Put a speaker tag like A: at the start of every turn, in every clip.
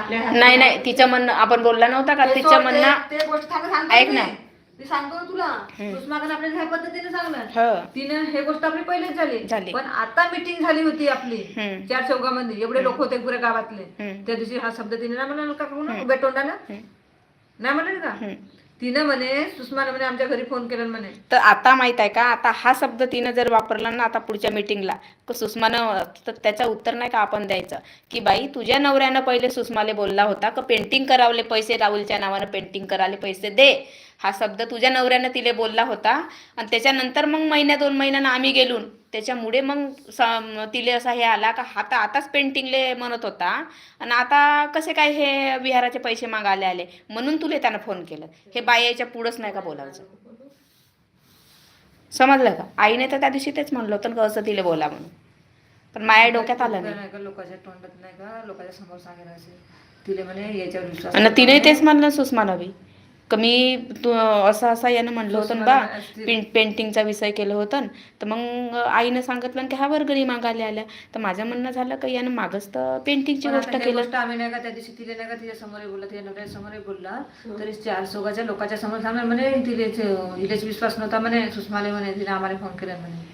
A: नाही नाही, तिचं म्हणणं आपण बोलला नव्हता का, तिचं म्हणणं ऐक ना,
B: मी सांगतो तुला, सुषमाकडे आपल्याला ह्या पद्धतीने सांगलं, तिने हे गोष्ट आपली पहिलेच झाली, पण आता मीटिंग झाली होती आपली 4 चौघामध्ये, एवढे लोक होते पुऱ्या गावातले, त्या दिवशी हा शब्द तिने नाही म्हणाल का, उभ्या तोंडाला नाही म्हणाल का, तिनं म्हणे, सुषमाने म्हणे आमच्या घरी फोन केला म्हणे.
A: तर आता माहित आहे का, आता हा शब्द तिनं जर वापरला ना आता पुढच्या मीटिंगला, तर सुषमानं त्याचं उत्तर नाही का आपण द्यायचं की बाई तुझ्या नवऱ्यानं पहिले सुषमाले बोलला होता का पेंटिंग करावले पैसे, राहुलच्या नावानं पेंटिंग करायला पैसे दे, हा शब्द तुझ्या नवऱ्यानं तिले बोलला होता, आणि त्याच्यानंतर मग महिन्या 2 महिन्यानं आम्ही गेलो, त्याच्यामुळे मग तिले असा हे आला का आताच पेंटिंगले म्हणत होता, आणि आता कसे काय हे विहाराचे पैसे मागायला आले, म्हणून तुले त्यानं फोन केलं. हे बायाच्या पुढंच नाही का बोलायचं, समजलं का. आईने तर त्या दिवशी तेच म्हणलं होतं का असं तिले बोला म्हणून, पण माझ्या डोक्यात आलं नाही
B: का, लोकांच्या तोंडात नाही का, लोकांच्या समोर सांगायला असेल तिले म्हणे याच्यावर विश्वास,
A: आणि तिने तेच म्हणलं सुषमा नवी का मी तू असं असं यानं म्हणलं होतं बा, पेंटिंगचा विषय केलं होतं, तर मग आईनं सांगितलं की हा वर्गणी मागायला आल्या, तर माझं म्हणणं झालं का यानं मागच तर पेंटिंगची गोष्ट केलं.
B: आम्ही नाही का त्या दिवशी तिले नाही का तिच्या समोर बोलला, तिच्या नवऱ्या समोर बोलला, तरी 4 चौघाच्या लोकांच्या समोर सांगणार म्हणे तिलेच विश्वास नव्हता म्हणे, सुषमाले म्हणे तिने आम्हाला फोन केला म्हणे,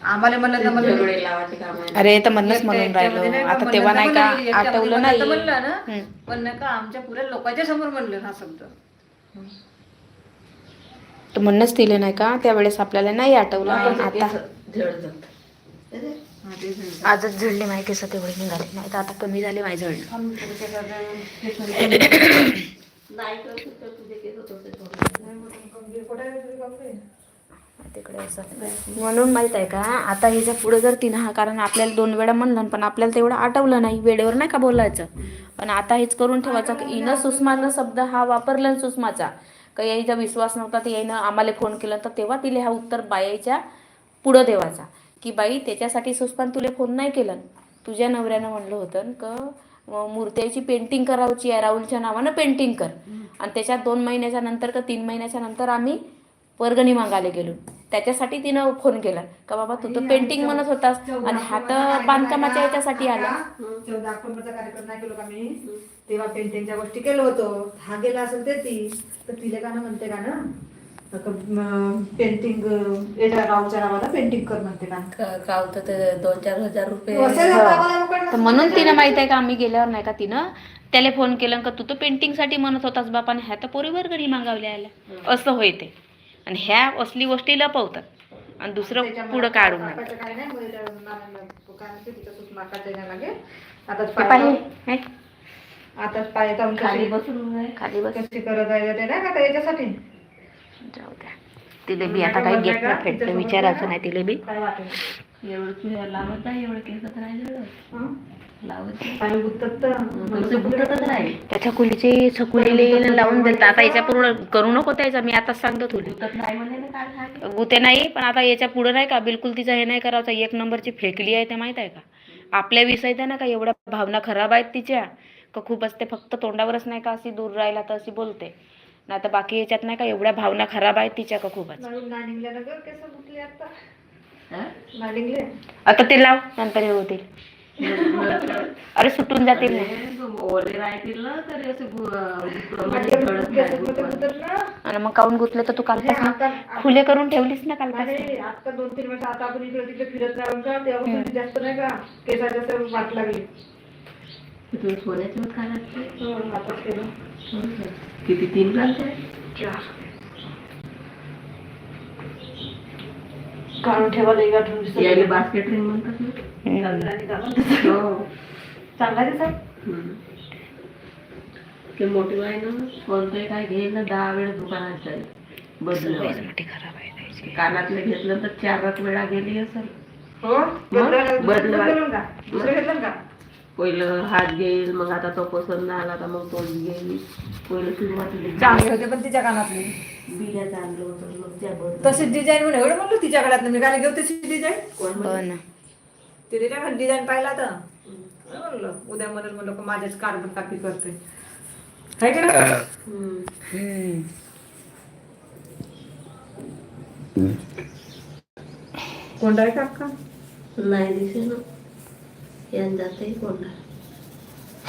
B: आम्हाला म्हणलं तर म्हणलं,
A: अरे तर म्हणणंच म्हणून राहिलो आता, तेव्हा नाही का आठवलं नाही
B: म्हणलं ना, पण नाही का आमच्या पुऱ्या लोकांच्या समोर म्हणलं हा शब्द,
A: तर म्हणणंच तिले नाही का त्यावेळेस आपल्याला नाही आठवलं, पण आता आजच झडली माहिती केस तेवढे निघाले, नाही तर आता कमी झाले माझे झडणं. तिकडे असं म्हणून माहित आहे का, आता हिच्या पुढे जर तिनं हा, कारण आपल्याला 2 वेळा म्हणलं पण आपल्याला तेवढं आठवलं नाही, वेळेवर नाही का बोलायचं, पण आता हेच करून ठेवायचं की हिनं सुषमानं शब्द हा वापरला सुषमाचा का यायचा विश्वास नव्हता, तर यायनं आम्हाला फोन केला, तर तेव्हा तिला हा उत्तर बायाच्या पुढं देवाचा की बाई त्याच्यासाठी सुषमान तुला फोन नाही केला, तुझ्या नवऱ्यानं म्हणलं होतं का मूर्त्याची पेंटिंग करायची आहे, राहुलच्या नावानं पेंटिंग कर, आणि त्याच्यात 2 महिन्याच्या नंतर का 3 महिन्याच्या नंतर आम्ही वर्गणी मागायला गेलो, त्याच्यासाठी तिनं फोन केला का बाबा तू तर पेंटिंग म्हणत होतास, आणि हात बांधकामाच्या याच्यासाठी आला.
B: 14 ऑक्टोबरचा कार्यक्रम नाही केलो का मी, तेव्हा पेंटिंगच्या गोष्टी केलं होतं, हा गेला असेल ते तर तिले का ना म्हणते का ना पेंटिंग रावच्या नावाला पेंटिंग कर म्हणते का,
C: गावतं ते 2-4 हजार रुपये,
A: तर म्हणून तिनं माहित आहे का आम्ही गेल्यावर नाही का तिनं त्याला फोन केला का तू तर पेंटिंगसाठी म्हणत होतास बापा, आणि ह्या तर पोरी वर्गणी मागावल्या आल्या, असं होय ते, आणि ह्या असली गोष्टी लपवतात आणि दुसरं पुढं काढून
B: आताच पाय खाली बसून कशी करत आहे ते नाही का याच्यासाठी,
A: जाऊ द्या तिले बी आता काही घेत नाही फेटलं, विचारायचं नाही तिले बी,
B: काय वाटेल
C: एवढं लावत नाही, एवढं केसत नाही,
A: त्या छकुलीचे छकुलीले लावून देतात, आता याच्या पूर्ण करू नको त्याचा, मी आताच सांगतो तुला गुते नाही, पण आता याच्या पुढे नाही का बिलकुल तिचं हे नाही करायचं, 1 नंबरची फेकली आहे ते माहित आहे का, आपल्या विषयी त्या ना का एवढ्या भावना खराब आहेत तिच्या का खूप असते, फक्त तोंडावरच नाही का अशी दूर राहिला तर अशी बोलते, नाही तर बाकी याच्यात नाही का एवढ्या भावना खराब आहेत तिच्या का खूपच. आता ते लाव नंतर हे होतील, अरे सुटून जातील आणि मग काऊन गुतले तर तू कालपासून खुले करून ठेवलीस ना कालपासून,
B: आता 2-3 वर्ष आता आपण इकडे तिकडे फिरत राहून का तेव्हा जास्त नाही का केसाच्या वाट लागली,
C: किती 3
B: काढून ठेवायला
C: बास्केट रिंग म्हणतात
B: चांगला दिसत,
C: ते मोठी आहे ना, कोणतंही काय घेईल ना 10 वेळा दुकानात जाईल, बदल
A: खराब आहे,
C: कानातले घेतलं तर 4 वेळा गेली असेल,
B: दुसरं का
C: पहिलं हात घेईल, मग आता तो पसंत नाही आला तर मग तोच घेईल, पहिलं सुरुवातीला
B: चांगले होते पण तिच्या कानातले
C: बिड्या चांगलं होतं, मग त्या
B: तशीच डिझाईन म्हणून एवढं म्हणलं तिच्या कानातलं, मी काय घेऊ तशी डिझाईन,
A: पण
B: तिथे काय डिझाईन पाहिला तर म्हणलं उद्या म्हणलं माझ्याच कार्बन कॉपी करते, आहे का
C: कोंडा आहे का नाही दिसे ना, यान जाते कोंडा.